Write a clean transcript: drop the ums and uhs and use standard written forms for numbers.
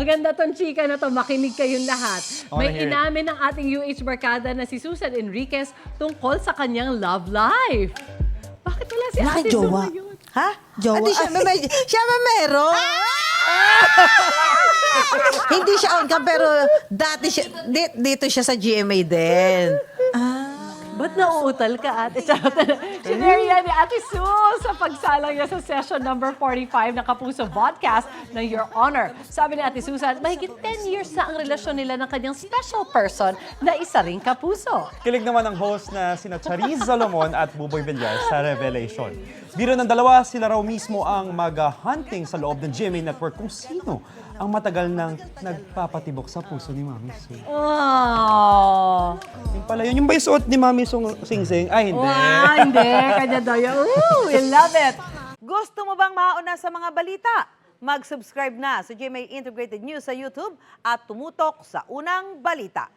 Maganda tong chika na to. Makinig kayong lahat. I wanna May hear it. inamin ng ating UH barkada na si Susan Enriquez tungkol sa kanyang love life. Bakit wala si Wala Ate kang Su jowa. ngayon? Ha? Jowa? Hindi siya meron. Hindi siya on cam, pero dati siya, dito siya sa GMA din. Ba't nauutal ka, ate? Sinare yan ni Ate Su sa pagsalang niya sa session number 45 ng Kapuso Vodcast ng Your Honor. Sabi ni Ate Susan, mahigit 10 years na ang relasyon nila ng kanyang special person na isa ring kapuso. Kilig naman ang host na sina Charisse Salomon at Buboy Villar sa Revelation. Biro ng dalawa, sila raw mismo ang mag-hunting sa loob ng GMA Network kung sino ang matagal nang nagpapatibok sa puso ni Mami Su. Oh. Yung pala yun, yung ba yung suot ni Mami Sing Sing? Ay, hindi. Wow, hindi. Kanya daw yun. Ooh, we love it. Gusto mo bang mauna sa mga balita? Mag-subscribe na sa GMA Integrated News sa YouTube at tumutok sa unang balita.